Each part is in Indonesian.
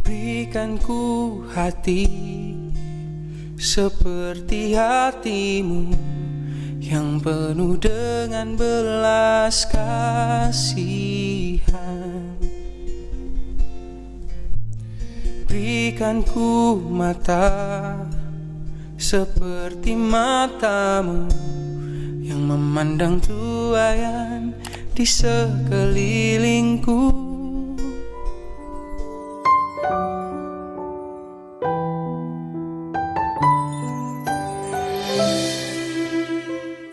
Berikan ku hati seperti hatimu yang penuh dengan belas kasihan. Berikan ku mata seperti matamu yang memandang tuaian di sekelilingku.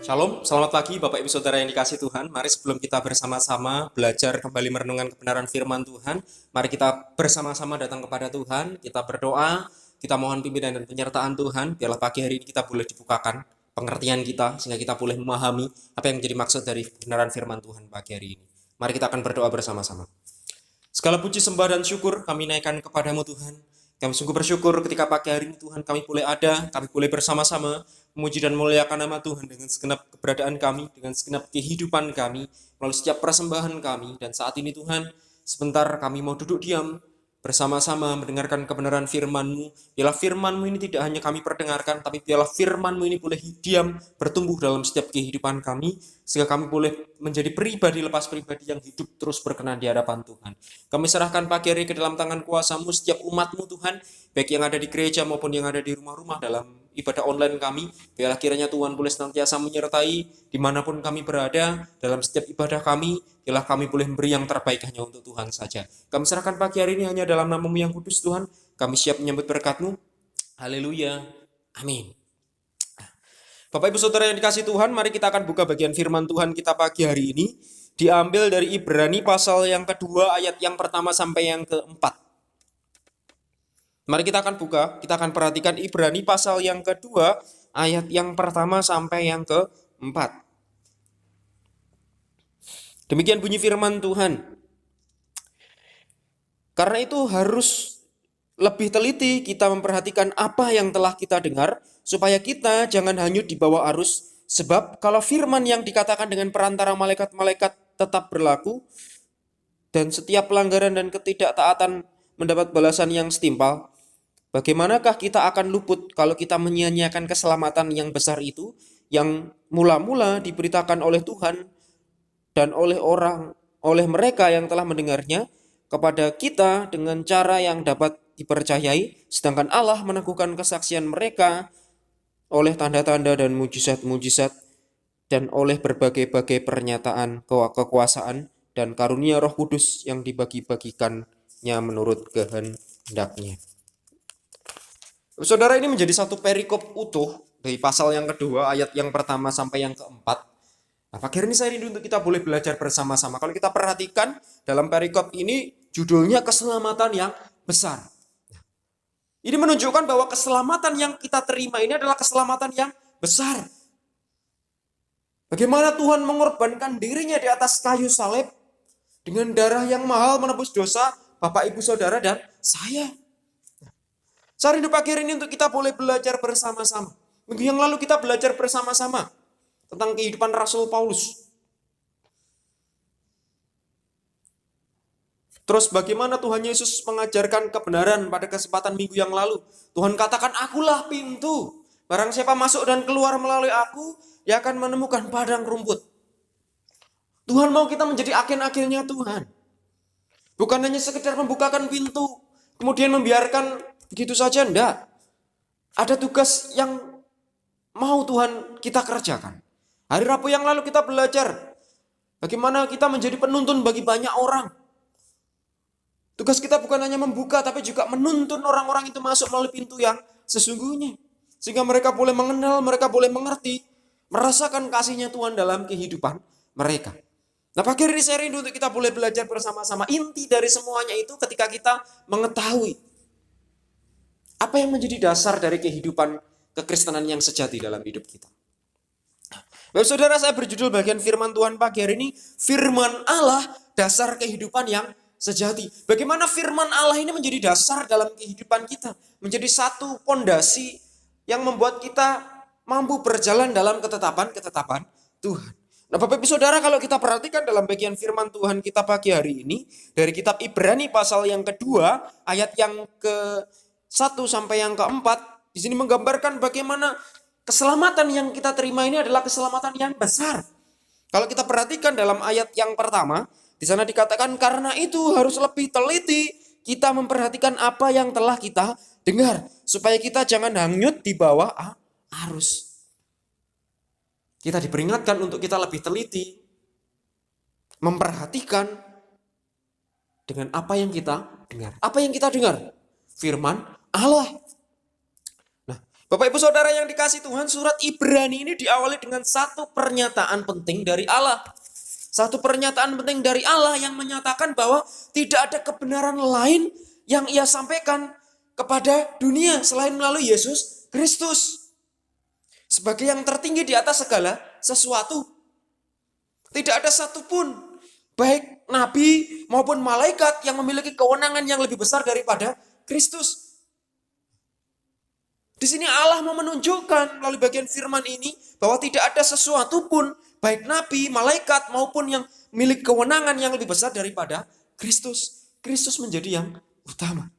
Shalom, selamat pagi Bapak Ibu Saudara yang dikasihi Tuhan. Mari sebelum kita bersama-sama belajar kembali merenungkan kebenaran firman Tuhan, mari kita bersama-sama datang kepada Tuhan, kita berdoa, kita mohon pimpinan dan penyertaan Tuhan, biarlah pagi hari ini kita boleh dibukakan pengertian kita, sehingga kita boleh memahami apa yang menjadi maksud dari kebenaran firman Tuhan pagi hari ini. Mari kita akan berdoa bersama-sama. Segala puji sembah dan syukur kami naikkan kepadamu Tuhan. Kami sungguh bersyukur ketika pagi hari ini Tuhan kami boleh ada, kami boleh bersama-sama memuji dan memuliakan nama Tuhan dengan segenap keberadaan kami, dengan segenap kehidupan kami, melalui setiap persembahan kami. Dan saat ini Tuhan, sebentar kami mau duduk diam, bersama-sama mendengarkan kebenaran firman-Mu. Biarlah firman-Mu ini tidak hanya kami perdengarkan, tapi biarlah firman-Mu ini boleh diam, bertumbuh dalam setiap kehidupan kami, sehingga kami boleh menjadi pribadi lepas pribadi yang hidup terus berkenan di hadapan Tuhan. Kami serahkan pagi hari ke dalam tangan kuasa-Mu setiap umat-Mu Tuhan, baik yang ada di gereja maupun yang ada di rumah-rumah dalam ibadah online kami. Biarlah kiranya Tuhan boleh senantiasa menyertai dimanapun kami berada dalam setiap ibadah kami. Biarlah kami boleh memberi yang terbaik hanya untuk Tuhan saja. Kami serahkan pagi hari ini hanya dalam nama-Mu yang kudus Tuhan. Kami siap menyambut berkat-Mu. Haleluya. Amin. Bapak Ibu Saudara yang dikasihi Tuhan, mari kita akan buka bagian firman Tuhan kita pagi hari ini. Diambil dari Ibrani pasal yang kedua, ayat yang pertama sampai yang keempat. Mari kita akan buka, kita akan perhatikan Ibrani pasal yang kedua, ayat yang pertama sampai yang keempat. Demikian bunyi firman Tuhan. Karena itu harus lebih teliti kita memperhatikan apa yang telah kita dengar, supaya kita jangan hanyut di bawah arus. Sebab kalau firman yang dikatakan dengan perantara malaikat-malaikat tetap berlaku, dan setiap pelanggaran dan ketidaktaatan mendapat balasan yang setimpal, bagaimanakah kita akan luput kalau kita menyia-nyiakan keselamatan yang besar itu, yang mula-mula diberitakan oleh Tuhan dan oleh mereka yang telah mendengarnya kepada kita dengan cara yang dapat dipercayai, sedangkan Allah meneguhkan kesaksian mereka oleh tanda-tanda dan mujizat-mujizat dan oleh berbagai-bagai pernyataan kekuasaan dan karunia Roh Kudus yang dibagi-bagikannya menurut kehendaknya. Saudara, ini menjadi satu perikop utuh dari pasal yang kedua, ayat yang pertama sampai yang keempat. Nah, pagi hari ini saya rindu untuk kita boleh belajar bersama-sama. Kalau kita perhatikan dalam perikop ini, judulnya keselamatan yang besar. Ini menunjukkan bahwa keselamatan yang kita terima ini adalah keselamatan yang besar. Bagaimana Tuhan mengorbankan dirinya di atas kayu salib dengan darah yang mahal menebus dosa Bapak, Ibu, Saudara, dan saya. Saya rindu pagi hari ini untuk kita boleh belajar bersama-sama. Minggu yang lalu kita belajar bersama-sama tentang kehidupan Rasul Paulus. Terus bagaimana Tuhan Yesus mengajarkan kebenaran pada kesempatan minggu yang lalu. Tuhan katakan, akulah pintu. Barang siapa masuk dan keluar melalui aku, dia akan menemukan padang rumput. Tuhan mau kita menjadi agen-agennya Tuhan. Bukan hanya sekedar membukakan pintu, kemudian membiarkan begitu saja, enggak. Ada tugas yang mau Tuhan kita kerjakan. Hari Rabu yang lalu kita belajar bagaimana kita menjadi penuntun bagi banyak orang. Tugas kita bukan hanya membuka, tapi juga menuntun orang-orang itu masuk melalui pintu yang sesungguhnya. Sehingga mereka boleh mengenal, mereka boleh mengerti, merasakan kasihnya Tuhan dalam kehidupan mereka. Nah, pagi hari ini saya rindu untuk kita boleh belajar bersama-sama. Inti dari semuanya itu ketika kita mengetahui apa yang menjadi dasar dari kehidupan kekristenan yang sejati dalam hidup kita. Bapak Saudara, saya berjudul bagian firman Tuhan pagi hari ini, firman Allah, dasar kehidupan yang sejati. Bagaimana firman Allah ini menjadi dasar dalam kehidupan kita, menjadi satu pondasi yang membuat kita mampu berjalan dalam ketetapan-ketetapan Tuhan. Nah, Bapak Ibu Saudara, kalau kita perhatikan dalam bagian firman Tuhan kita pagi hari ini, dari kitab Ibrani pasal yang kedua, ayat yang ke-1 sampai yang ke-4, di sini menggambarkan bagaimana keselamatan yang kita terima ini adalah keselamatan yang besar. Kalau kita perhatikan dalam ayat yang pertama, di sana dikatakan karena itu harus lebih teliti kita memperhatikan apa yang telah kita dengar, supaya kita jangan hanyut di bawah arus. Kita diperingatkan untuk kita lebih teliti, memperhatikan dengan apa yang kita dengar. Apa yang kita dengar? Firman Allah. Nah, Bapak Ibu Saudara yang dikasihi Tuhan, surat Ibrani ini diawali dengan satu pernyataan penting dari Allah. Satu pernyataan penting dari Allah yang menyatakan bahwa tidak ada kebenaran lain yang Ia sampaikan kepada dunia selain melalui Yesus Kristus. Sebagai yang tertinggi di atas segala sesuatu. Tidak ada satupun, baik nabi maupun malaikat yang memiliki kewenangan yang lebih besar daripada Kristus. Di sini Allah mau menunjukkan melalui bagian firman ini bahwa tidak ada sesuatu pun, baik nabi, malaikat maupun yang memiliki kewenangan yang lebih besar daripada Kristus. Kristus menjadi yang utama.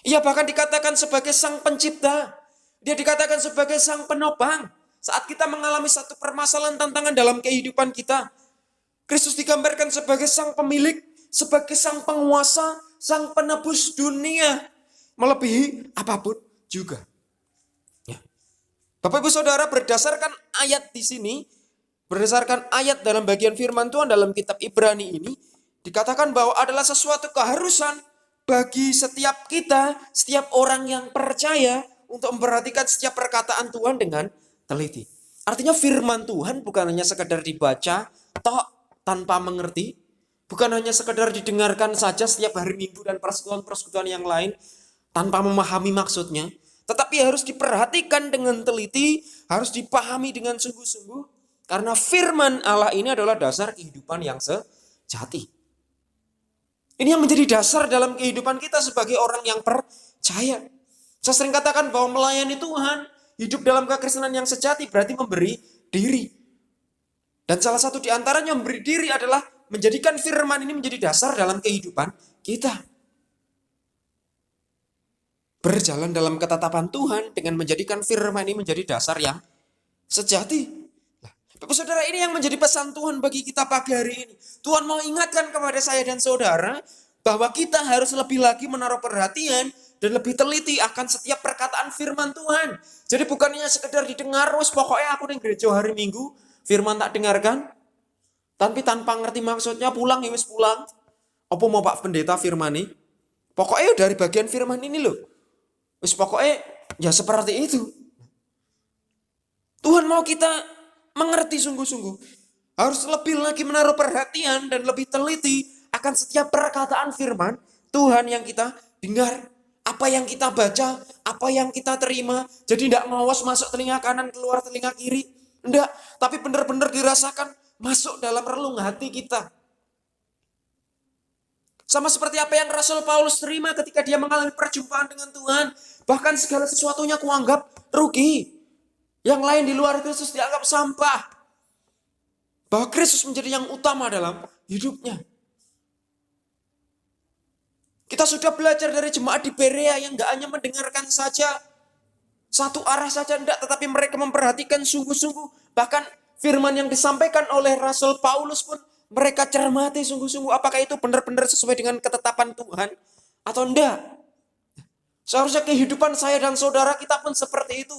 Ia bahkan dikatakan sebagai sang pencipta. Dia dikatakan sebagai sang penopang. Saat kita mengalami satu permasalahan tantangan dalam kehidupan kita, Kristus digambarkan sebagai sang pemilik, sebagai sang penguasa, sang penebus dunia, melebihi apapun juga. Ya. Bapak Ibu Saudara, berdasarkan ayat di sini, berdasarkan ayat dalam bagian firman Tuhan dalam kitab Ibrani ini, dikatakan bahwa adalah sesuatu keharusan bagi setiap kita, setiap orang yang percaya untuk memperhatikan setiap perkataan Tuhan dengan teliti. Artinya firman Tuhan bukan hanya sekedar dibaca toh tanpa mengerti, bukan hanya sekedar didengarkan saja setiap hari Minggu dan persekutuan-persekutuan yang lain tanpa memahami maksudnya, tetapi harus diperhatikan dengan teliti, harus dipahami dengan sungguh-sungguh, karena firman Allah ini adalah dasar kehidupan yang sejati. Ini yang menjadi dasar dalam kehidupan kita sebagai orang yang percaya. Saya sering katakan bahwa melayani Tuhan, hidup dalam kekristenan yang sejati berarti memberi diri. Dan salah satu di antaranya memberi diri adalah menjadikan firman ini menjadi dasar dalam kehidupan kita. Berjalan dalam ketetapan Tuhan dengan menjadikan firman ini menjadi dasar yang sejati. Nah, Bapak Saudara, ini yang menjadi pesan Tuhan bagi kita pagi hari ini. Tuhan mau ingatkan kepada saya dan saudara bahwa kita harus lebih lagi menaruh perhatian dan lebih teliti akan setiap perkataan firman Tuhan. Jadi bukannya sekedar didengar, wes pokoknya aku di gereja hari Minggu, firman tak dengarkan, tapi tanpa ngerti maksudnya pulang ya wes pulang. Apa mau Pak Pendeta firman ini? Pokoknya dari bagian firman ini loh. Wes pokoknya ya seperti itu. Tuhan mau kita mengerti sungguh-sungguh. Harus lebih lagi menaruh perhatian dan lebih teliti akan setiap perkataan firman Tuhan yang kita dengar. Apa yang kita baca, apa yang kita terima. Jadi tidak mawas masuk telinga kanan, keluar telinga kiri. Tidak, tapi benar-benar dirasakan masuk dalam relung hati kita. Sama seperti apa yang Rasul Paulus terima ketika dia mengalami perjumpaan dengan Tuhan. Bahkan segala sesuatunya kuanggap rugi. Yang lain di luar Kristus dianggap sampah. Bahwa Kristus menjadi yang utama dalam hidupnya. Kita sudah belajar dari jemaat di Berea yang gak hanya mendengarkan saja, satu arah saja enggak, tetapi mereka memperhatikan sungguh-sungguh. Bahkan firman yang disampaikan oleh Rasul Paulus pun mereka cermati sungguh-sungguh apakah itu benar-benar sesuai dengan ketetapan Tuhan atau enggak. Seharusnya kehidupan saya dan saudara kita pun seperti itu.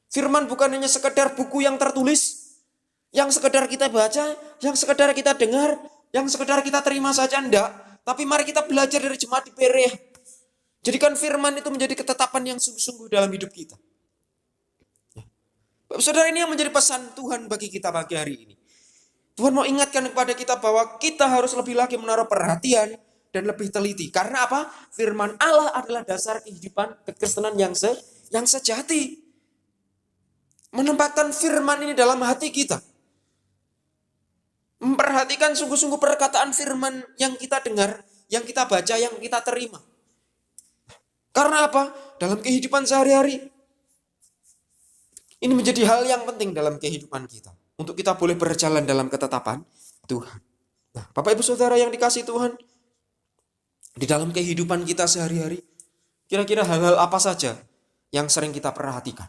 Firman bukan hanya sekedar buku yang tertulis, yang sekedar kita baca, yang sekedar kita dengar, yang sekedar kita terima saja, enggak. Tapi mari kita belajar dari jemaat di Berea. Jadikan firman itu menjadi ketetapan yang sungguh-sungguh dalam hidup kita. Bapak Saudara, ini yang menjadi pesan Tuhan bagi kita pagi hari ini. Tuhan mau ingatkan kepada kita bahwa kita harus lebih lagi menaruh perhatian dan lebih teliti. Karena apa? Firman Allah adalah dasar kehidupan kekristenan yang sejati. Menempatkan firman ini dalam hati kita. Memperhatikan sungguh-sungguh perkataan firman yang kita dengar, yang kita baca, yang kita terima. Karena apa? Dalam kehidupan sehari-hari. Ini menjadi hal yang penting dalam kehidupan kita. untuk kita boleh berjalan dalam ketetapan Tuhan. Nah, Bapak Ibu Saudara yang dikasihi Tuhan, di dalam kehidupan kita sehari-hari, kira-kira hal-hal apa saja yang sering kita perhatikan?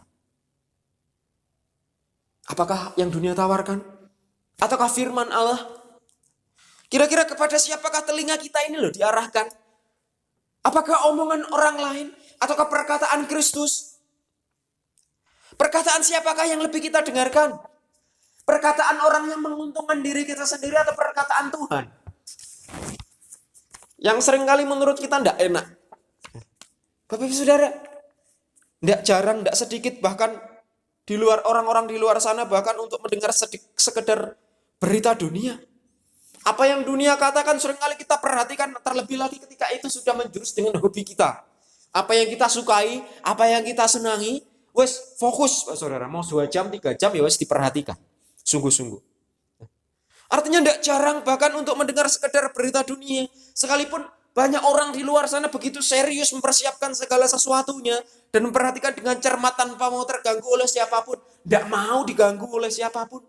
Apakah yang dunia tawarkan? Ataukah firman Allah? Kira-kira kepada siapakah telinga kita ini loh diarahkan? Apakah omongan orang lain? Ataukah perkataan Kristus? Perkataan siapakah yang lebih kita dengarkan? Perkataan orang yang menguntungkan diri kita sendiri atau perkataan Tuhan? Yang seringkali menurut kita tidak enak. Bapak Ibu Saudara, tidak jarang, tidak sedikit, bahkan di luar orang-orang di luar sana bahkan untuk mendengar sekedar berita dunia. Apa yang dunia katakan seringkali kita perhatikan, terlebih lagi ketika itu sudah menjurus dengan hobi kita. Apa yang kita sukai, apa yang kita senangi, wes fokus Pak Saudara, mau 2 jam, 3 jam ya wes diperhatikan. Sungguh-sungguh. Artinya tidak jarang bahkan untuk mendengar sekedar berita dunia. Sekalipun banyak orang di luar sana begitu serius mempersiapkan segala sesuatunya dan memperhatikan dengan cermat tanpa mau terganggu oleh siapapun. Tidak mau diganggu oleh siapapun.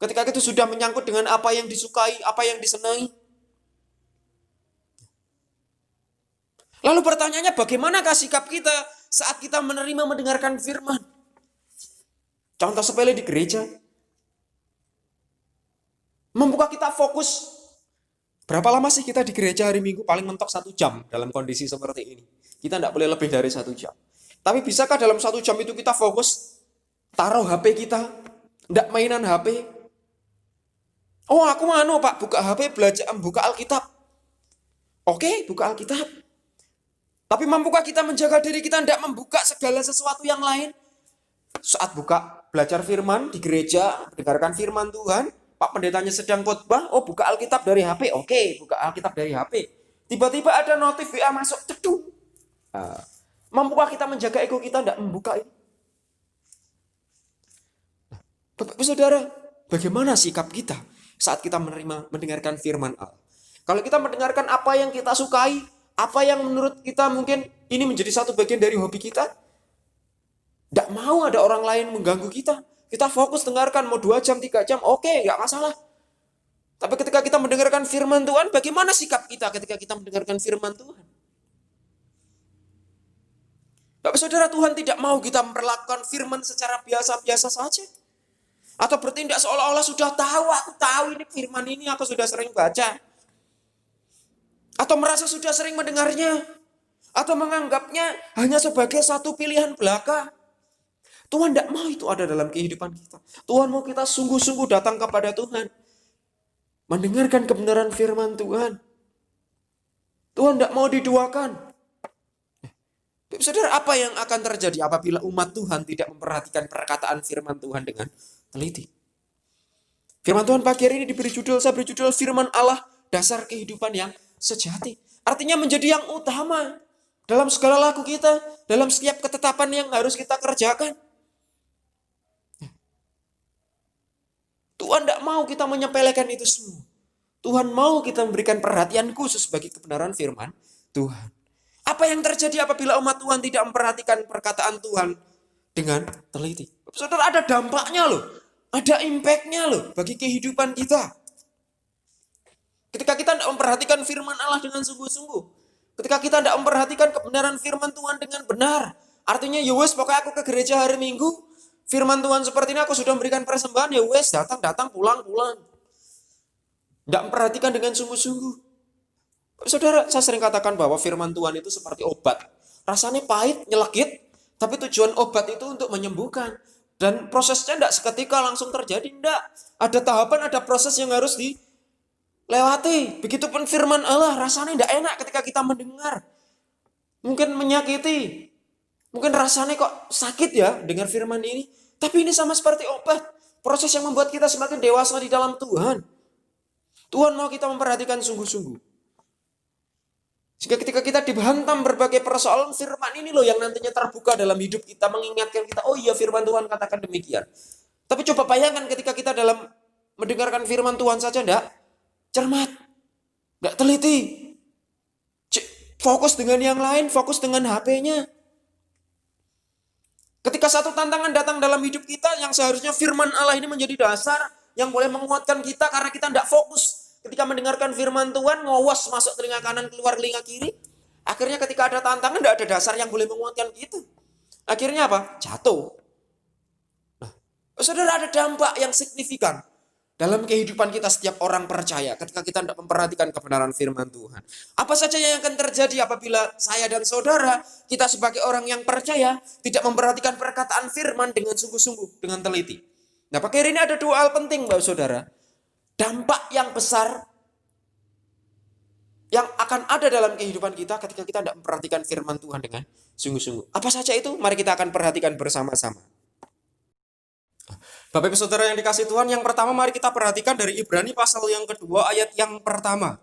Ketika itu sudah menyangkut dengan apa yang disukai, apa yang disenangi. Lalu pertanyaannya, bagaimanakah sikap kita saat kita menerima mendengarkan firman? Contoh sepele di gereja. Membuka kita fokus. Berapa lama sih kita di gereja hari Minggu? Paling mentok 1 jam dalam kondisi seperti ini. Kita tidak boleh lebih dari 1 jam. Tapi bisakah dalam 1 jam itu kita fokus? Taruh HP kita. Tidak mainan HP. Oh aku Pak, buka HP belajar, buka Alkitab. Oke, buka Alkitab. Tapi mampukah kita menjaga diri kita tidak membuka segala sesuatu yang lain? Saat buka belajar firman di gereja, mendengarkan firman Tuhan, Pak pendetanya sedang khotbah, oh buka Alkitab dari HP, oke, buka Alkitab dari HP. Tiba-tiba ada notif WA masuk, cedung. Mampukah kita menjaga ego kita tidak membuka ini? Bapak Saudara, bagaimana sikap kita saat kita mendengarkan firman Allah? Kalau kita mendengarkan apa yang kita sukai, apa yang menurut kita mungkin ini menjadi satu bagian dari hobi kita, tidak mau ada orang lain mengganggu kita. Kita fokus dengarkan, mau 2 jam, 3 jam, oke, nggak masalah. Tapi ketika kita mendengarkan firman Tuhan, bagaimana sikap kita ketika kita mendengarkan firman Tuhan? Bapak Saudara, Tuhan tidak mau kita memperlakukan firman secara biasa-biasa saja. Atau bertindak seolah-olah sudah tahu, aku tahu ini firman ini, aku sudah sering baca. Atau merasa sudah sering mendengarnya. Atau menganggapnya hanya sebagai satu pilihan belaka. Tuhan tidak mau itu ada dalam kehidupan kita. Tuhan mau kita sungguh-sungguh datang kepada Tuhan. Mendengarkan kebenaran firman Tuhan. Tuhan tidak mau diduakan. Saudara, apa yang akan terjadi apabila umat Tuhan tidak memperhatikan perkataan firman Tuhan dengan teliti? Firman Tuhan pagi hari ini saya beri judul firman Allah, dasar kehidupan yang sejati. Artinya menjadi yang utama dalam segala laku kita, dalam setiap ketetapan yang harus kita kerjakan. Tuhan tidak mau kita menyepelekan itu semua. Tuhan mau kita memberikan perhatian khusus bagi kebenaran firman Tuhan. Apa yang terjadi apabila umat Tuhan tidak memperhatikan perkataan Tuhan dengan teliti? Saudara, ada dampaknya loh. Ada impactnya loh bagi kehidupan kita. Ketika kita tidak memperhatikan firman Allah dengan sungguh-sungguh. Ketika kita tidak memperhatikan kebenaran firman Tuhan dengan benar. Artinya, ya wes pokoknya aku ke gereja hari Minggu. Firman Tuhan seperti ini aku sudah memberikan persembahan. Ya wes datang, pulang. Tidak memperhatikan dengan sungguh-sungguh. Saudara, saya sering katakan bahwa firman Tuhan itu seperti obat. Rasanya pahit, nyelekit. Tapi tujuan obat itu untuk menyembuhkan. Dan prosesnya tidak seketika langsung terjadi. Tidak. Ada tahapan, ada proses yang harus dilewati. Begitupun firman Allah, rasanya tidak enak ketika kita mendengar. Mungkin menyakiti. Mungkin rasanya kok sakit ya dengar firman ini. Tapi ini sama seperti obat. Proses yang membuat kita semakin dewasa di dalam Tuhan. Tuhan mau kita memperhatikan sungguh-sungguh. Sehingga ketika kita dihantam berbagai persoalan, firman ini loh yang nantinya terbuka dalam hidup kita, mengingatkan kita, oh iya firman Tuhan katakan demikian. Tapi coba bayangkan ketika kita dalam mendengarkan firman Tuhan saja enggak cermat, enggak teliti. Fokus dengan yang lain, fokus dengan HP-nya. Ketika satu tantangan datang dalam hidup kita, yang seharusnya firman Allah ini menjadi dasar yang boleh menguatkan kita karena kita tidak fokus. Ketika mendengarkan firman Tuhan, ngowos masuk telinga kanan, keluar telinga kiri. Akhirnya ketika ada tantangan, tidak ada dasar yang boleh menguatkan kita. Akhirnya apa? Jatuh. Nah, saudara, ada dampak yang signifikan dalam kehidupan kita setiap orang percaya ketika kita tidak memperhatikan kebenaran firman Tuhan. Apa saja yang akan terjadi apabila saya dan saudara, kita sebagai orang yang percaya, tidak memperhatikan perkataan firman dengan sungguh-sungguh, dengan teliti. Nah, pagi hari ini ada dua hal penting, Bapak Saudara. Dampak yang besar yang akan ada dalam kehidupan kita ketika kita tidak memperhatikan firman Tuhan dengan sungguh-sungguh. Apa saja itu? Mari kita akan perhatikan bersama-sama. Bapak Ibu Saudara yang dikasih Tuhan, yang pertama mari kita perhatikan dari Ibrani pasal yang kedua ayat yang pertama.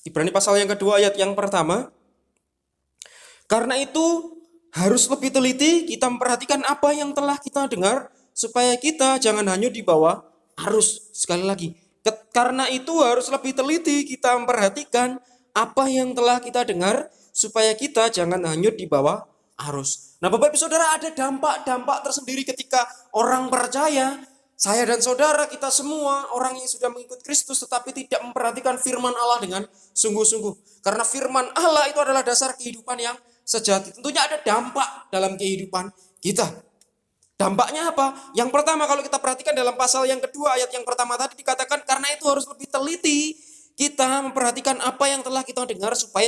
Ibrani pasal yang kedua ayat yang pertama. Karena itu harus lebih teliti kita memperhatikan apa yang telah kita dengar supaya kita jangan hanyut di bawah arus. Sekali lagi, karena itu harus lebih teliti kita memperhatikan apa yang telah kita dengar supaya kita jangan hanyut di bawah arus. Nah, Bapak Ibu Saudara, ada dampak-dampak tersendiri ketika orang percaya, saya dan saudara, kita semua orang yang sudah mengikut Kristus tetapi tidak memperhatikan firman Allah dengan sungguh-sungguh. Karena firman Allah itu adalah dasar kehidupan yang sejati. Tentunya ada dampak dalam kehidupan kita. Dampaknya apa? Yang pertama, kalau kita perhatikan dalam pasal yang kedua ayat yang pertama tadi dikatakan karena itu harus lebih teliti kita memperhatikan apa yang telah kita dengar supaya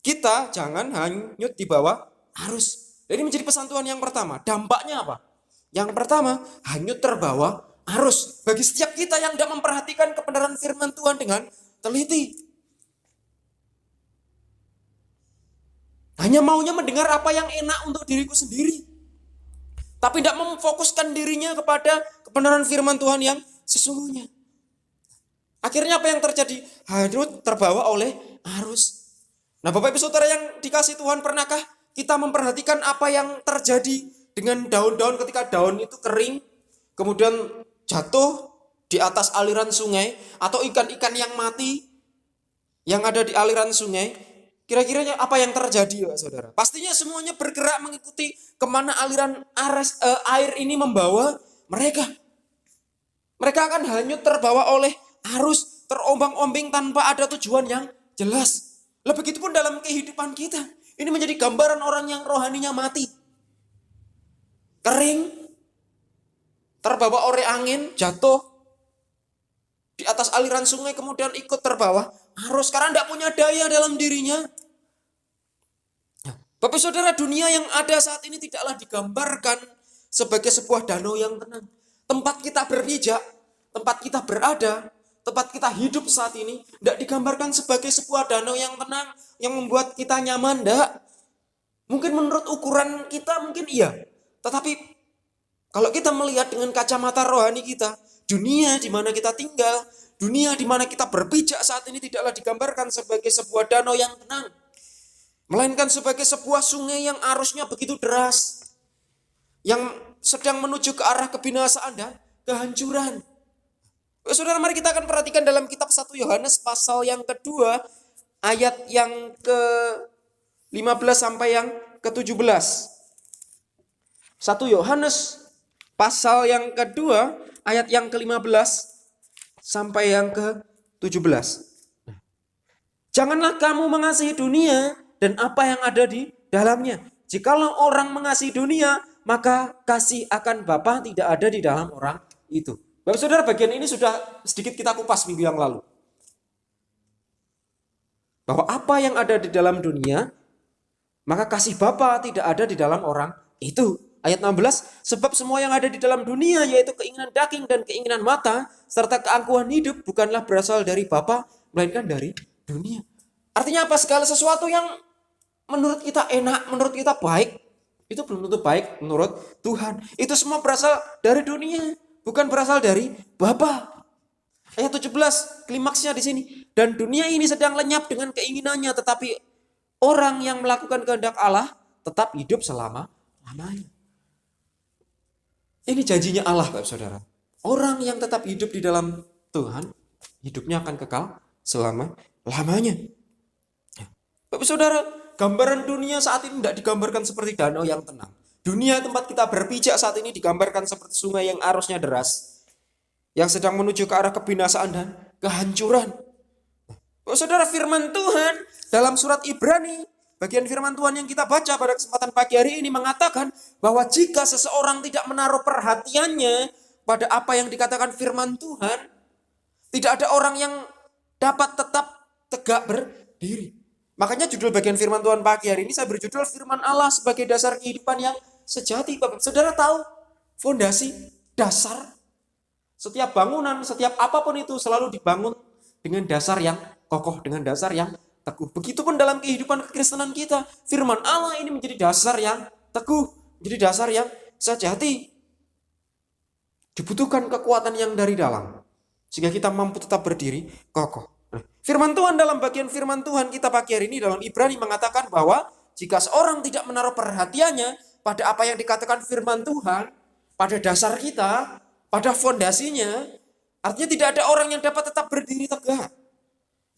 kita jangan hanyut di bawah arus. Ini menjadi pesan Tuhan yang pertama. Dampaknya apa? Yang pertama, hanyut terbawa arus. Bagi setiap kita yang tidak memperhatikan kebenaran firman Tuhan dengan teliti. Hanya maunya mendengar apa yang enak untuk diriku sendiri. Tapi tidak memfokuskan dirinya kepada kebenaran firman Tuhan yang sesungguhnya. Akhirnya apa yang terjadi? Hanyut terbawa oleh arus. Nah, Bapak Ibu Saudara yang dikasih Tuhan, pernahkah kita memperhatikan apa yang terjadi dengan daun-daun ketika daun itu kering, kemudian jatuh di atas aliran sungai, atau ikan-ikan yang mati yang ada di aliran sungai? Kira-kira apa yang terjadi, Pak Saudara? Pastinya semuanya bergerak mengikuti kemana aliran air ini membawa mereka. Mereka akan hanyut terbawa oleh arus, terombang-ombing tanpa ada tujuan yang jelas. Begitupun dalam kehidupan kita. Ini menjadi gambaran orang yang rohaninya mati. Kering, terbawa oleh angin, jatuh di atas aliran sungai, kemudian ikut terbawa arus karena tidak punya daya dalam dirinya. Bapak Saudara, dunia yang ada saat ini tidaklah digambarkan sebagai sebuah danau yang tenang. Tempat kita berpijak, tempat kita berada, tempat kita hidup saat ini tidak digambarkan sebagai sebuah danau yang tenang, yang membuat kita nyaman, tidak. Mungkin menurut ukuran kita mungkin iya. Tetapi kalau kita melihat dengan kacamata rohani kita, dunia di mana kita tinggal, dunia di mana kita berpijak saat ini tidaklah digambarkan sebagai sebuah danau yang tenang. Melainkan sebagai sebuah sungai yang arusnya begitu deras, yang sedang menuju ke arah kebinasaan dan kehancuran. Saudara, mari kita akan perhatikan dalam kitab 1 Yohanes pasal yang kedua, ayat yang ke-15 sampai yang ke-17. 1 Yohanes pasal yang kedua, ayat yang ke-15 sampai yang ke-17. Janganlah kamu mengasihi dunia dan apa yang ada di dalamnya. Jikalau orang mengasihi dunia, maka kasih akan Bapa tidak ada di dalam orang itu. Bapak Saudara, bagian ini sudah sedikit kita kupas minggu yang lalu. Bahwa apa yang ada di dalam dunia, maka kasih Bapa tidak ada di dalam orang itu. Ayat 16, sebab semua yang ada di dalam dunia, yaitu keinginan daging dan keinginan mata, serta keangkuhan hidup, bukanlah berasal dari Bapa, melainkan dari dunia. Artinya apa? Segala sesuatu yang menurut kita enak, menurut kita baik, itu belum tentu baik menurut Tuhan. Itu semua berasal dari dunia, bukan berasal dari Bapa. Ayat 17, klimaksnya di sini. Dan dunia ini sedang lenyap dengan keinginannya, tetapi orang yang melakukan kehendak Allah tetap hidup selama-lamanya. Ini janjinya Allah, Bapak Saudara. Orang yang tetap hidup di dalam Tuhan, hidupnya akan kekal selama-lamanya. Bapak Saudara, gambaran dunia saat ini tidak digambarkan seperti danau yang tenang. Dunia tempat kita berpijak saat ini digambarkan seperti sungai yang arusnya deras, yang sedang menuju ke arah kebinasaan dan kehancuran. Oh, saudara, firman Tuhan dalam surat Ibrani, bagian firman Tuhan yang kita baca pada kesempatan pagi hari ini mengatakan bahwa jika seseorang tidak menaruh perhatiannya pada apa yang dikatakan firman Tuhan, tidak ada orang yang dapat tetap tegak berdiri. Makanya judul bagian firman Tuhan pagi hari ini saya berjudul firman Allah sebagai dasar kehidupan yang sejati. Bapak saudara tahu fondasi dasar setiap bangunan, setiap apapun itu selalu dibangun dengan dasar yang kokoh, dengan dasar yang teguh. Begitupun dalam kehidupan kekristenan kita, firman Allah ini menjadi dasar yang teguh, menjadi dasar yang sejati. Dibutuhkan kekuatan yang dari dalam sehingga kita mampu tetap berdiri kokoh. Firman Tuhan dalam bagian firman Tuhan kita pagi hari ini dalam Ibrani mengatakan bahwa jika seorang tidak menaruh perhatiannya pada apa yang dikatakan firman Tuhan, pada dasar kita, pada fondasinya, artinya tidak ada orang yang dapat tetap berdiri tegak,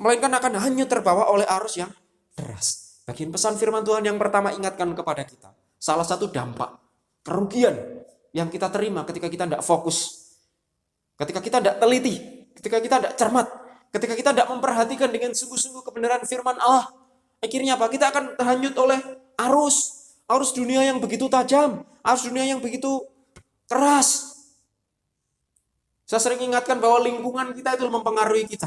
melainkan akan hanyut terbawa oleh arus yang deras. Bagian pesan firman Tuhan yang pertama ingatkan kepada kita, salah satu dampak kerugian yang kita terima ketika kita tidak fokus, ketika kita tidak teliti, ketika kita tidak cermat, ketika kita tidak memperhatikan dengan sungguh-sungguh kebenaran firman Allah, akhirnya apa? Kita akan terhanyut oleh arus dunia yang begitu tajam, arus dunia yang begitu keras. Saya sering ingatkan bahwa lingkungan kita itu mempengaruhi kita.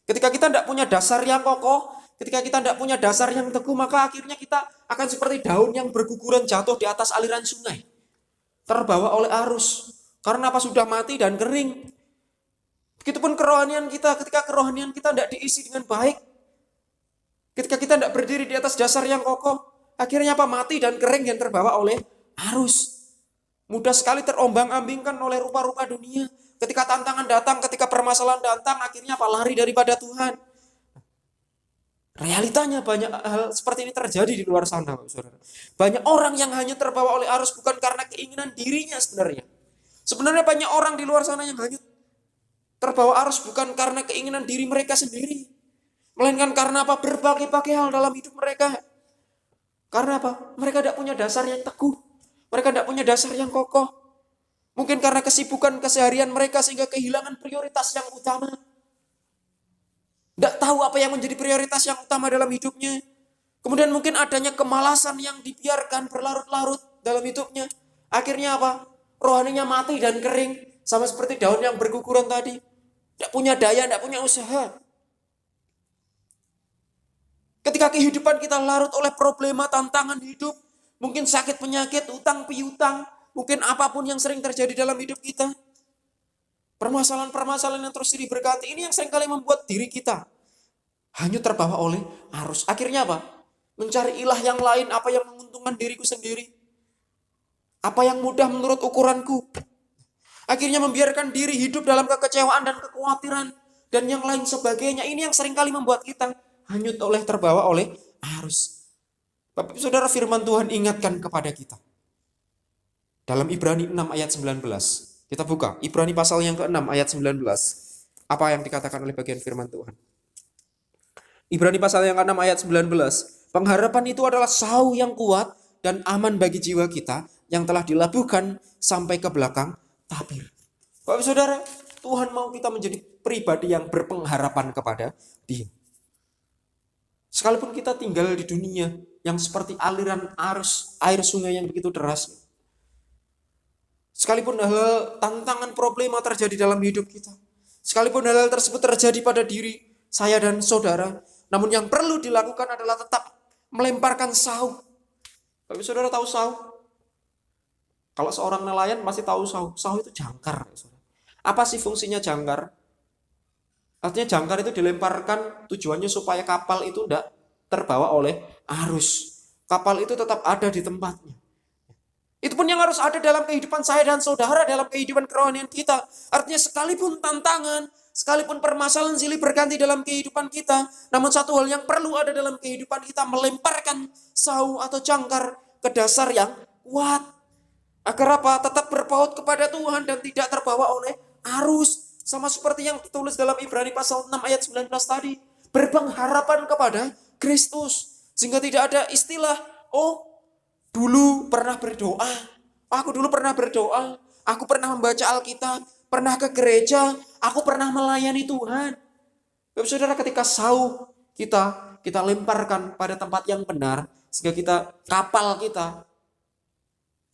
Ketika kita tidak punya dasar yang kokoh, ketika kita tidak punya dasar yang teguh, maka akhirnya kita akan seperti daun yang berguguran jatuh di atas aliran sungai, terbawa oleh arus. Karena apa? Sudah mati dan kering. Begitupun kerohanian kita, ketika kerohanian kita tidak diisi dengan baik, ketika kita tidak berdiri di atas dasar yang kokoh, akhirnya apa? Mati dan kering dan terbawa oleh arus. Mudah sekali terombang-ambingkan oleh rupa-rupa dunia. Ketika tantangan datang, ketika permasalahan datang, akhirnya apa? Lari daripada Tuhan. Realitanya banyak hal seperti ini terjadi di luar sana, saudara. Banyak orang yang hanya terbawa oleh arus bukan karena keinginan dirinya sebenarnya. Sebenarnya banyak orang di luar sana yang hanya terbawa arus bukan karena keinginan diri mereka sendiri, melainkan karena apa? Berbagai-bagai hal dalam hidup mereka. Karena apa? Mereka tidak punya dasar yang teguh. Mereka tidak punya dasar yang kokoh. Mungkin karena kesibukan keseharian mereka sehingga kehilangan prioritas yang utama. Tidak tahu apa yang menjadi prioritas yang utama dalam hidupnya. Kemudian mungkin adanya kemalasan yang dibiarkan berlarut-larut dalam hidupnya. Akhirnya apa? Rohaninya mati dan kering. Sama seperti daun yang berguguran tadi. Tidak punya daya, tidak punya usaha. Ketika kehidupan kita larut oleh problema, tantangan hidup, mungkin sakit penyakit, utang piutang, mungkin apapun yang sering terjadi dalam hidup kita. Permasalahan-permasalahan yang terus silih berganti ini yang seringkali membuat diri kita hanyut terbawa oleh arus. Akhirnya apa? Mencari ilah yang lain, apa yang menguntungkan diriku sendiri. Apa yang mudah menurut ukuranku. Akhirnya membiarkan diri hidup dalam kekecewaan dan kekhawatiran dan yang lain sebagainya. Ini yang seringkali membuat kita hanyut terbawa oleh arus. Bapak Saudara, firman Tuhan ingatkan kepada kita. Dalam Ibrani 6 ayat 19. Kita buka Ibrani pasal yang ke-6 ayat 19. Apa yang dikatakan oleh bagian firman Tuhan? Ibrani pasal yang ke-6 ayat 19. Pengharapan itu adalah sau yang kuat dan aman bagi jiwa kita yang telah dilabuhkan sampai ke belakang tabir. Bapak Saudara, Tuhan mau kita menjadi pribadi yang berpengharapan kepada Dia. Sekalipun kita tinggal di dunia yang seperti aliran arus air sungai yang begitu deras. Sekalipun hal tantangan problema terjadi dalam hidup kita. Sekalipun hal tersebut terjadi pada diri saya dan saudara. Namun yang perlu dilakukan adalah tetap melemparkan sau. Bapak Saudara tahu sau? Kalau seorang nelayan pasti tahu sau. Sau itu jangkar. Apa sih fungsinya jangkar? Artinya jangkar itu dilemparkan tujuannya supaya kapal itu tidak terbawa oleh arus. Kapal itu tetap ada di tempatnya. Itu pun yang harus ada dalam kehidupan saya dan saudara, dalam kehidupan kerohanian kita. Artinya sekalipun tantangan, sekalipun permasalahan silih berganti dalam kehidupan kita, namun satu hal yang perlu ada dalam kehidupan kita, melemparkan sau atau jangkar ke dasar yang kuat. Agar apa? Tetap berpaut kepada Tuhan dan tidak terbawa oleh arus. Sama seperti yang ditulis dalam Ibrani pasal 6 ayat 19 tadi. Berpengharapan kepada Kristus. Sehingga tidak ada istilah, dulu pernah berdoa. Aku dulu pernah berdoa. Aku pernah membaca Alkitab. Pernah ke gereja. Aku pernah melayani Tuhan. Bapak saudara, ketika sauh kita lemparkan pada tempat yang benar. Sehingga kapal kita,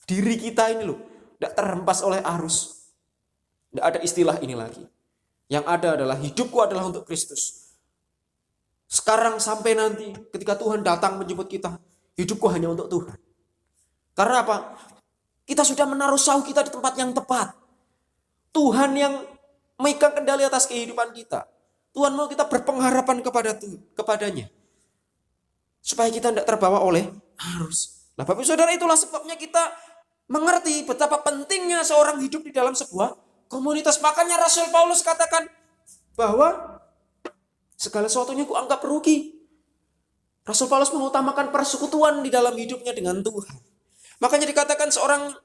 diri kita ini loh, tidak terhempas oleh arus. Tidak ada istilah ini lagi. Yang ada adalah hidupku adalah untuk Kristus. Sekarang sampai nanti ketika Tuhan datang menjemput kita, hidupku hanya untuk Tuhan. Karena apa? Kita sudah menaruh sauh kita di tempat yang tepat. Tuhan yang memegang kendali atas kehidupan kita. Tuhan mau kita berpengharapan kepadanya. Supaya kita tidak terbawa oleh arus. Nah, Bapak Saudara, itulah sebabnya kita mengerti betapa pentingnya seorang hidup di dalam sebuah komunitas. Makanya Rasul Paulus katakan bahwa segala sesuatunya kuanggap rugi. Rasul Paulus mengutamakan persekutuan di dalam hidupnya dengan Tuhan. Makanya dikatakan seorang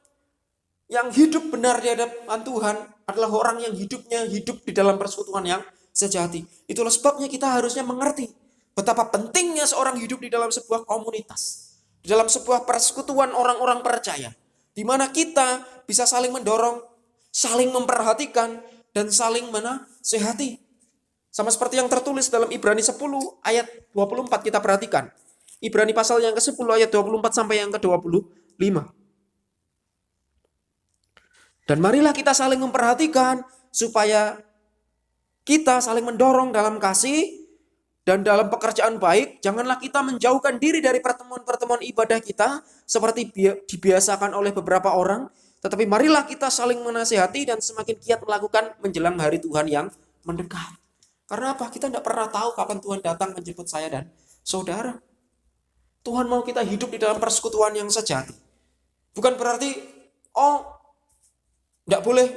yang hidup benar di hadapan Tuhan adalah orang yang hidupnya hidup di dalam persekutuan yang sejati. Itulah sebabnya kita harusnya mengerti betapa pentingnya seorang hidup di dalam sebuah komunitas. Di dalam sebuah persekutuan orang-orang percaya. Di mana kita bisa saling mendorong, saling memperhatikan, dan saling menasehati. Sama seperti yang tertulis dalam Ibrani 10 ayat 24, kita perhatikan. Ibrani pasal yang ke-10 ayat 24 sampai yang ke-25. Dan marilah kita saling memperhatikan supaya kita saling mendorong dalam kasih dan dalam pekerjaan baik. Janganlah kita menjauhkan diri dari pertemuan-pertemuan ibadah kita seperti dibiasakan oleh beberapa orang. Tetapi marilah kita saling menasihati dan semakin giat melakukan menjelang hari Tuhan yang mendekat. Karena apa? Kita tidak pernah tahu kapan Tuhan datang menjemput saya dan saudara. Tuhan mau kita hidup di dalam persekutuan yang sejati. Bukan berarti, tidak boleh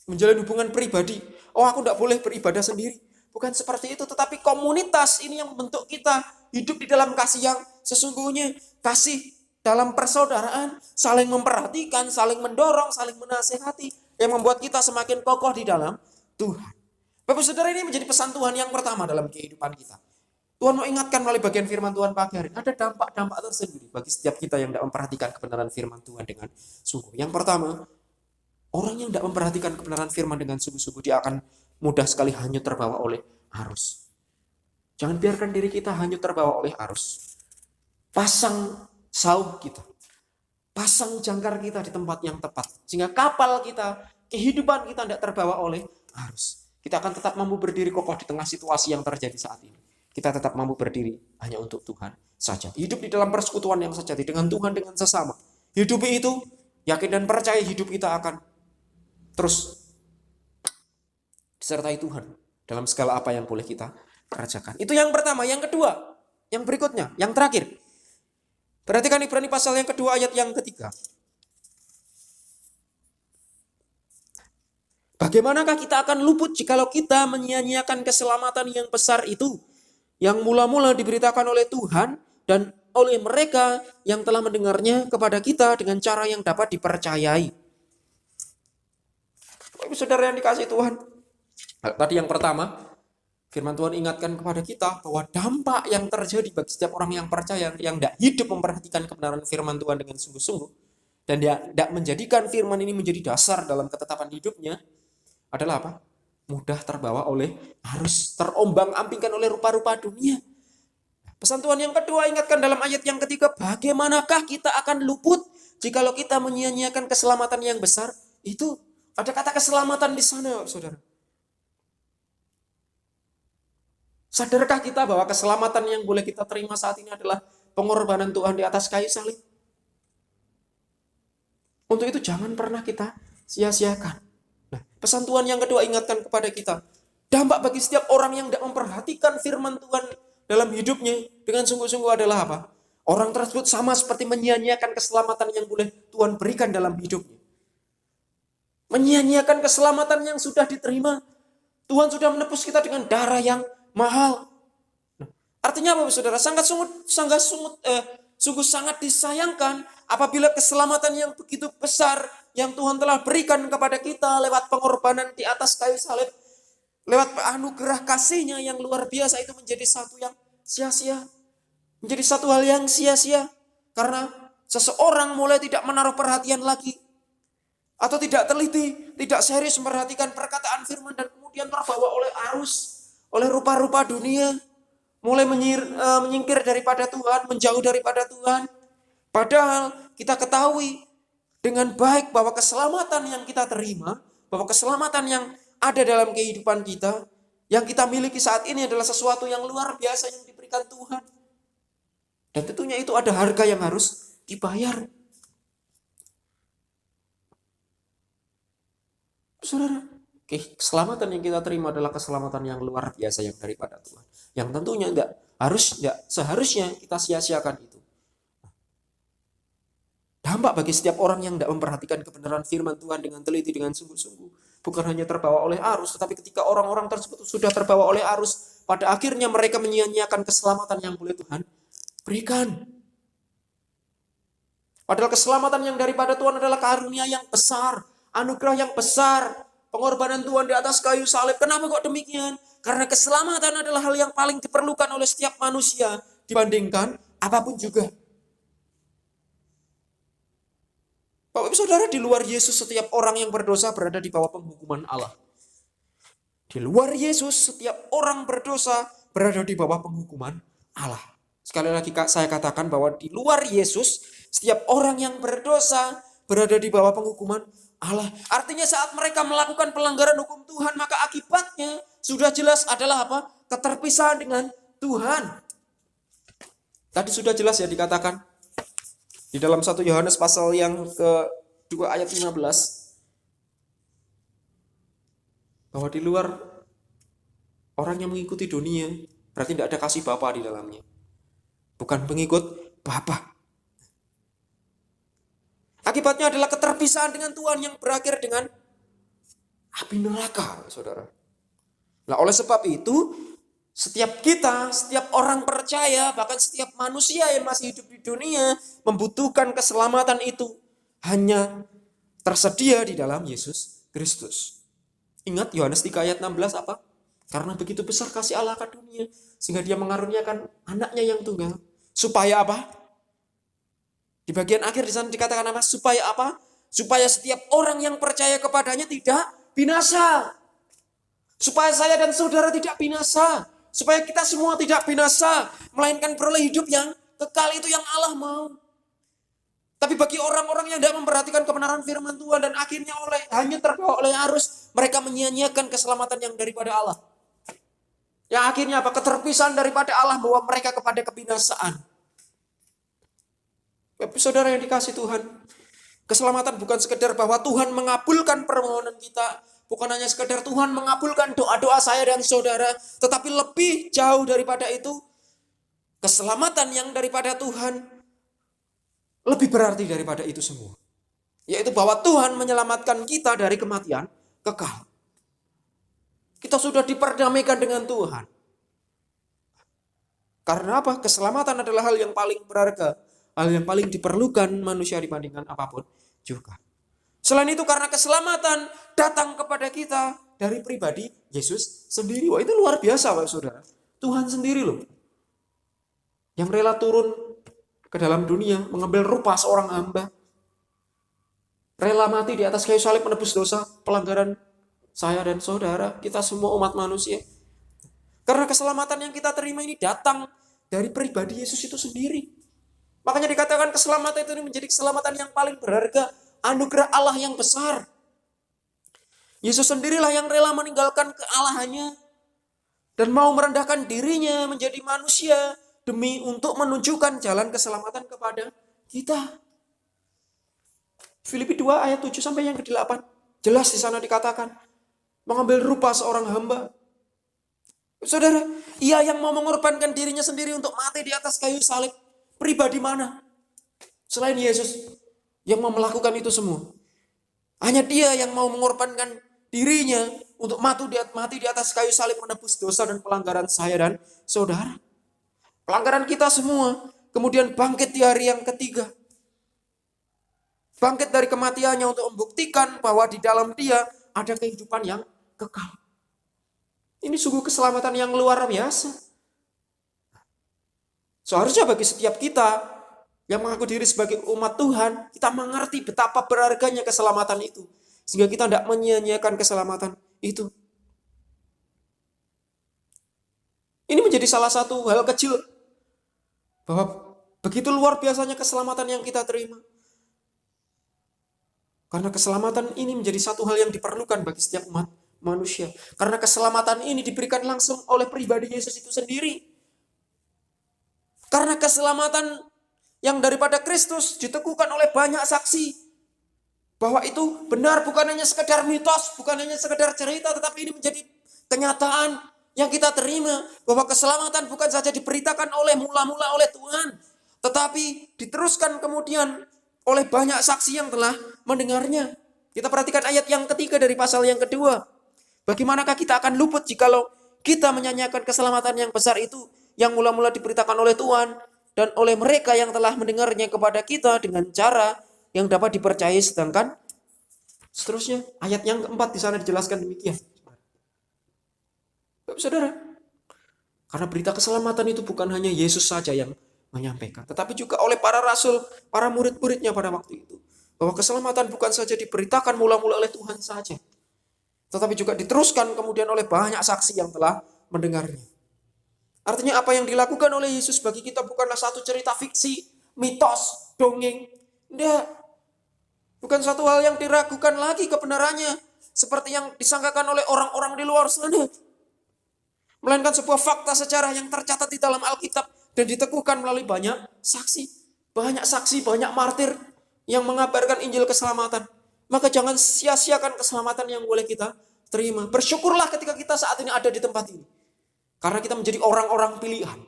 menjalin hubungan pribadi. Aku tidak boleh beribadah sendiri. Bukan seperti itu. Tetapi komunitas ini yang membentuk kita hidup di dalam kasih yang sesungguhnya. Kasih dalam persaudaraan. Saling memperhatikan, saling mendorong, saling menasehati. Yang membuat kita semakin kokoh di dalam Tuhan. Bapak Saudara, ini menjadi pesan Tuhan yang pertama dalam kehidupan kita. Tuhan mau ingatkan melalui bagian firman Tuhan pagi hari. Ada dampak-dampak tersendiri bagi setiap kita yang tidak memperhatikan kebenaran firman Tuhan dengan sungguh. Yang pertama, orang yang tidak memperhatikan kebenaran firman dengan sungguh-sungguh, dia akan mudah sekali hanyut terbawa oleh arus. Jangan biarkan diri kita hanyut terbawa oleh arus. Pasang sauh kita. Pasang jangkar kita di tempat yang tepat. Sehingga kapal kita, kehidupan kita tidak terbawa oleh arus. Kita akan tetap mampu berdiri kokoh di tengah situasi yang terjadi saat ini. Kita tetap mampu berdiri hanya untuk Tuhan saja. Hidup di dalam persekutuan yang sejati dengan Tuhan, dengan sesama. Hidup itu, yakin dan percaya hidup kita akan terus disertai Tuhan dalam segala apa yang boleh kita kerjakan. Itu yang pertama. Yang kedua, yang berikutnya, yang terakhir. Perhatikan Ibrani pasal yang kedua ayat yang ketiga. Bagaimanakah kita akan luput jikalau kita menyia-nyiakan keselamatan yang besar itu, yang mula-mula diberitakan oleh Tuhan dan oleh mereka yang telah mendengarnya kepada kita dengan cara yang dapat dipercayai. Saudara yang dikasihi Tuhan, tadi yang pertama, firman Tuhan ingatkan kepada kita bahwa dampak yang terjadi bagi setiap orang yang percaya, yang tidak hidup memperhatikan kebenaran firman Tuhan dengan sungguh-sungguh, dan dia tidak menjadikan firman ini menjadi dasar dalam ketetapan hidupnya, adalah apa? Mudah terbawa oleh arus, terombang-ambingkan oleh rupa-rupa dunia. Pesan Tuhan yang kedua ingatkan dalam ayat yang ketiga, bagaimanakah kita akan luput jikalau kita menyia-nyiakan keselamatan yang besar itu. Ada kata keselamatan di sana, saudara. Sadarkah kita bahwa keselamatan yang boleh kita terima saat ini adalah pengorbanan Tuhan di atas kayu salib? Untuk itu jangan pernah kita sia-siakan. Nah, pesan Tuhan yang kedua ingatkan kepada kita, dampak bagi setiap orang yang tidak memperhatikan firman Tuhan dalam hidupnya dengan sungguh-sungguh adalah apa? Orang tersebut sama seperti menyia-nyiakan keselamatan yang boleh Tuhan berikan dalam hidupnya. Menyia-nyiakan keselamatan yang sudah diterima. Tuhan sudah menebus kita dengan darah yang mahal. Nah, artinya apa, saudara? Sungguh sangat disayangkan apabila keselamatan yang begitu besar yang Tuhan telah berikan kepada kita lewat pengorbanan di atas kayu salib, lewat anugerah kasih-Nya yang luar biasa itu menjadi satu yang sia-sia. Menjadi satu hal yang sia-sia. Karena seseorang mulai tidak menaruh perhatian lagi, atau tidak teliti, tidak serius memperhatikan perkataan firman, dan kemudian terbawa oleh arus, oleh rupa-rupa dunia, mulai menyingkir daripada Tuhan, menjauh daripada Tuhan. Padahal kita ketahui dengan baik bahwa keselamatan yang kita terima, bahwa keselamatan yang ada dalam kehidupan kita, yang kita miliki saat ini adalah sesuatu yang luar biasa yang diberikan Tuhan. Dan tentunya itu ada harga yang harus dibayar. Saudara, keselamatan yang kita terima adalah keselamatan yang luar biasa yang daripada Tuhan. Yang tentunya seharusnya kita sia-siakan itu. Dampak bagi setiap orang yang tidak memperhatikan kebenaran firman Tuhan dengan teliti, dengan sungguh-sungguh, bukan hanya terbawa oleh arus, tetapi ketika orang-orang tersebut sudah terbawa oleh arus, pada akhirnya mereka menyia-nyiakan keselamatan yang boleh Tuhan berikan. Padahal keselamatan yang daripada Tuhan adalah karunia yang besar, anugerah yang besar, pengorbanan Tuhan di atas kayu salib. Kenapa kok demikian? Karena keselamatan adalah hal yang paling diperlukan oleh setiap manusia dibandingkan apapun juga. Bapak Ibu Saudara, di luar Yesus setiap orang yang berdosa berada di bawah penghukuman Allah. Di luar Yesus setiap orang berdosa berada di bawah penghukuman Allah. Sekali lagi saya katakan bahwa di luar Yesus setiap orang yang berdosa berada di bawah penghukuman Allah. Artinya saat mereka melakukan pelanggaran hukum Tuhan, maka akibatnya sudah jelas adalah apa? Keterpisahan dengan Tuhan. Tadi sudah jelas ya dikatakan di dalam 1 Yohanes pasal yang ke-2 ayat 15. Bahwa di luar orang yang mengikuti dunia, berarti tidak ada kasih Bapa di dalamnya. Bukan pengikut Bapa. Akibatnya adalah keterpisahan dengan Tuhan yang berakhir dengan api neraka, saudara. Nah, oleh sebab itu, setiap orang percaya, bahkan setiap manusia yang masih hidup di dunia membutuhkan keselamatan itu hanya tersedia di dalam Yesus Kristus. Ingat Yohanes 3 ayat 16 apa? Karena begitu besar kasih Allah akan dunia sehingga Dia mengaruniakan anaknya yang tunggal. Supaya apa? Di bagian akhir di sana dikatakan apa? Supaya apa? Supaya setiap orang yang percaya kepadanya tidak binasa. Supaya saya dan saudara tidak binasa. Supaya kita semua tidak binasa, melainkan peroleh hidup yang kekal. Itu yang Allah mau. Tapi bagi orang-orang yang tidak memperhatikan kebenaran firman Tuhan dan akhirnya hanya terbawa oleh arus, mereka menyia-nyiakan keselamatan yang daripada Allah. Yang akhirnya apa? Keterpisahan daripada Allah membawa mereka kepada kebinasaan. Saudara yang dikasih Tuhan, keselamatan bukan sekedar bahwa Tuhan mengabulkan permohonan kita, bukan hanya sekedar Tuhan mengabulkan doa-doa saya dan saudara, tetapi lebih jauh daripada itu, keselamatan yang daripada Tuhan lebih berarti daripada itu semua. Yaitu bahwa Tuhan menyelamatkan kita dari kematian kekal. Kita sudah diperdamaikan dengan Tuhan. Karena apa? Keselamatan adalah hal yang paling berharga, hal yang paling diperlukan manusia dibandingkan apapun juga. Selain itu karena keselamatan datang kepada kita dari pribadi Yesus sendiri. Wah, itu luar biasa Bapak Saudara. Tuhan sendiri loh. Yang rela turun ke dalam dunia, mengambil rupa seorang hamba. Rela mati di atas kayu salib menebus dosa, pelanggaran saya dan saudara, kita semua umat manusia. Karena keselamatan yang kita terima ini datang dari pribadi Yesus itu sendiri. Makanya dikatakan keselamatan itu menjadi keselamatan yang paling berharga. Anugerah Allah yang besar. Yesus sendirilah yang rela meninggalkan kealahannya dan mau merendahkan dirinya menjadi manusia demi untuk menunjukkan jalan keselamatan kepada kita. Filipi 2 ayat 7 sampai yang ke-8. Jelas di sana dikatakan mengambil rupa seorang hamba. Saudara, Ia yang mau mengorbankan dirinya sendiri untuk mati di atas kayu salib. Pribadi mana? Selain Yesus yang mau melakukan itu semua. Hanya Dia yang mau mengorbankan dirinya untuk mati di atas kayu salib menebus dosa dan pelanggaran saya dan saudara. Pelanggaran kita semua. Kemudian bangkit di hari yang ketiga. Bangkit dari kematiannya untuk membuktikan bahwa di dalam Dia ada kehidupan yang kekal. Ini sungguh keselamatan yang luar biasa. Seharusnya bagi setiap kita yang mengaku diri sebagai umat Tuhan, kita mengerti betapa berharganya keselamatan itu. Sehingga kita tidak menyia-nyiakan keselamatan itu. Ini menjadi salah satu hal kecil bahwa begitu luar biasanya keselamatan yang kita terima. Karena keselamatan ini menjadi satu hal yang diperlukan bagi setiap umat manusia. Karena keselamatan ini diberikan langsung oleh pribadi Yesus itu sendiri. Karena keselamatan yang daripada Kristus diteguhkan oleh banyak saksi. Bahwa itu benar, bukan hanya sekedar mitos, bukan hanya sekedar cerita, tetapi ini menjadi kenyataan yang kita terima. Bahwa keselamatan bukan saja diberitakan oleh mula-mula oleh Tuhan, tetapi diteruskan kemudian oleh banyak saksi yang telah mendengarnya. Kita perhatikan ayat yang ketiga dari pasal yang kedua. Bagaimanakah kita akan luput jikalau kita menyanyiakan keselamatan yang besar itu yang mula-mula diberitakan oleh Tuhan dan oleh mereka yang telah mendengarnya kepada kita dengan cara yang dapat dipercayai, sedangkan seterusnya ayat yang keempat di sana dijelaskan demikian. Saudara, karena berita keselamatan itu bukan hanya Yesus saja yang menyampaikan, tetapi juga oleh para rasul, para murid-muridnya pada waktu itu. Bahwa keselamatan bukan saja diberitakan mula-mula oleh Tuhan saja, tetapi juga diteruskan kemudian oleh banyak saksi yang telah mendengarnya. Artinya apa yang dilakukan oleh Yesus bagi kita bukanlah satu cerita fiksi, mitos, dongeng. Tidak. Bukan satu hal yang diragukan lagi kebenarannya, seperti yang disangkakan oleh orang-orang di luar sana. Melainkan sebuah fakta sejarah yang tercatat di dalam Alkitab dan diteguhkan melalui banyak saksi. Banyak saksi, banyak martir yang mengabarkan Injil keselamatan. Maka jangan sia-siakan keselamatan yang boleh kita terima. Bersyukurlah ketika kita saat ini ada di tempat ini. Karena kita menjadi orang-orang pilihan.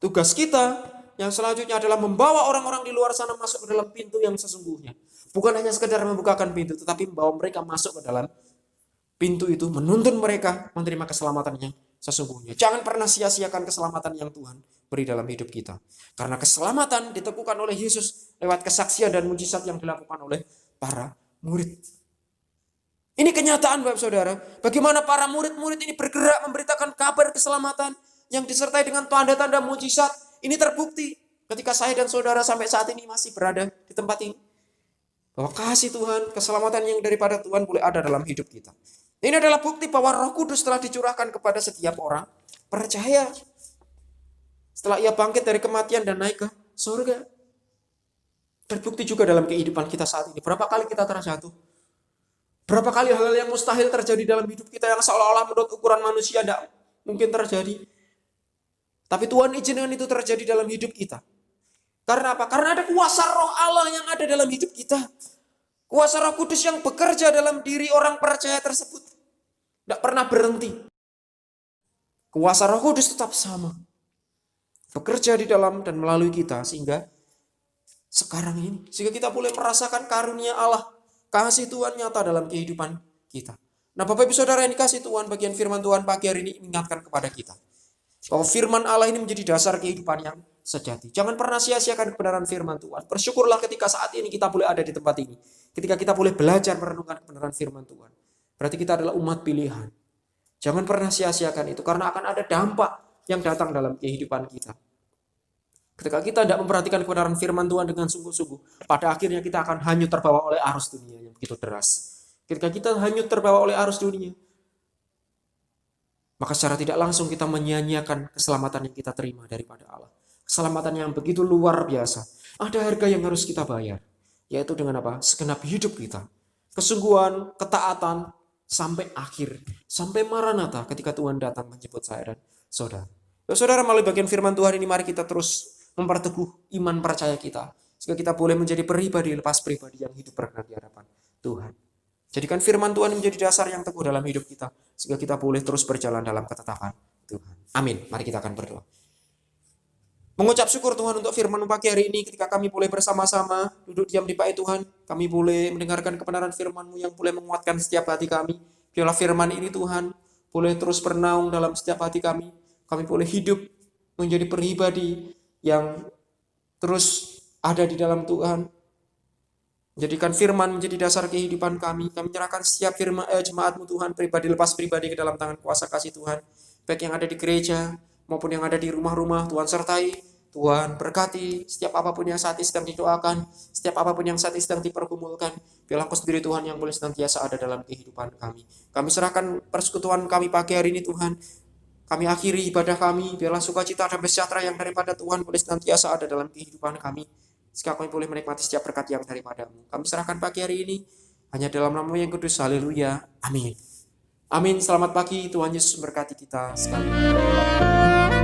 Tugas kita yang selanjutnya adalah membawa orang-orang di luar sana masuk ke dalam pintu yang sesungguhnya. Bukan hanya sekedar membukakan pintu, tetapi membawa mereka masuk ke dalam pintu itu, menuntun mereka menerima keselamatan yang sesungguhnya. Jangan pernah sia-siakan keselamatan yang Tuhan beri dalam hidup kita. Karena keselamatan diteguhkan oleh Yesus lewat kesaksian dan mujizat yang dilakukan oleh para murid. Ini kenyataan Bapak Saudara. Bagaimana para murid-murid ini bergerak memberitakan kabar keselamatan yang disertai dengan tanda-tanda mujizat. Ini terbukti ketika saya dan saudara sampai saat ini masih berada di tempat ini. Bahwa kasih Tuhan, keselamatan yang daripada Tuhan boleh ada dalam hidup kita. Ini adalah bukti bahwa Roh Kudus telah dicurahkan kepada setiap orang percaya. Setelah ia bangkit dari kematian dan naik ke surga. Terbukti juga dalam kehidupan kita saat ini. Berapa kali kita terjatuh? Berapa kali hal-hal yang mustahil terjadi dalam hidup kita yang seolah-olah menurut ukuran manusia tidak mungkin terjadi. Tapi Tuhan izinkan itu terjadi dalam hidup kita. Karena apa? Karena ada kuasa Roh Allah yang ada dalam hidup kita. Kuasa Roh Kudus yang bekerja dalam diri orang percaya tersebut. Tidak pernah berhenti. Kuasa Roh Kudus tetap sama. Bekerja di dalam dan melalui kita sehingga sekarang ini. Sehingga kita boleh merasakan karunia Allah. Kasih Tuhan nyata dalam kehidupan kita. Nah Bapak Ibu Saudara yang dikasih Tuhan, bagian firman Tuhan pagi hari ini mengingatkan kepada kita. Bahwa firman Allah ini menjadi dasar kehidupan yang sejati. Jangan pernah sia-siakan kebenaran firman Tuhan. Bersyukurlah ketika saat ini kita boleh ada di tempat ini. Ketika kita boleh belajar merenungkan kebenaran firman Tuhan. Berarti kita adalah umat pilihan. Jangan pernah sia-siakan itu. Karena akan ada dampak yang datang dalam kehidupan kita. Ketika kita tidak memperhatikan kebenaran firman Tuhan dengan sungguh-sungguh. Pada akhirnya kita akan hanyut terbawa oleh arus dunia yang begitu deras. Ketika kita hanyut terbawa oleh arus dunia. Maka secara tidak langsung kita menyia-nyiakan keselamatan yang kita terima daripada Allah. Keselamatan yang begitu luar biasa. Ada harga yang harus kita bayar. Yaitu dengan apa? Segenap hidup kita. Kesungguhan, ketaatan, sampai akhir. Sampai Maranatha ketika Tuhan datang menjemput saya dan saudara. Saudara, melalui bagian firman Tuhan ini mari kita terus memperteguh iman percaya kita. Sehingga kita boleh menjadi pribadi lepas pribadi yang hidup berkenan di hadapan Tuhan. Jadikan firman Tuhan menjadi dasar yang teguh dalam hidup kita. Sehingga kita boleh terus berjalan dalam ketetapan Tuhan. Amin. Mari kita akan berdoa. Mengucap syukur Tuhan untuk firman pagi hari ini ketika kami boleh bersama-sama duduk diam di bait Tuhan. Kami boleh mendengarkan kebenaran firman-Mu yang boleh menguatkan setiap hati kami. Biarlah firman ini Tuhan boleh terus bernaung dalam setiap hati kami. Kami boleh hidup menjadi pribadi yang terus ada di dalam Tuhan. Jadikan firman menjadi dasar kehidupan kami. Kami menyerahkan setiap firman jemaat-Mu Tuhan, pribadi lepas pribadi ke dalam tangan kuasa kasih Tuhan. Baik yang ada di gereja maupun yang ada di rumah-rumah, Tuhan sertai. Tuhan berkati setiap apapun yang saat ini sedang didoakan, setiap apapun yang saat ini sedang dipergumulkan. Biarlah Engkau sendiri Tuhan yang boleh senantiasa ada dalam kehidupan kami. Kami serahkan persekutuan kami pagi hari ini Tuhan. Kami akhiri ibadah kami. Biarlah sukacita dan sejahtera yang daripada Tuhan boleh senantiasa ada dalam kehidupan kami. Sehingga kami boleh menikmati setiap berkat yang daripadamu. Kami serahkan pagi hari ini hanya dalam nama yang kudus. Haleluya. Amin. Amin. Selamat pagi. Tuhan Yesus memberkati kita sekalian.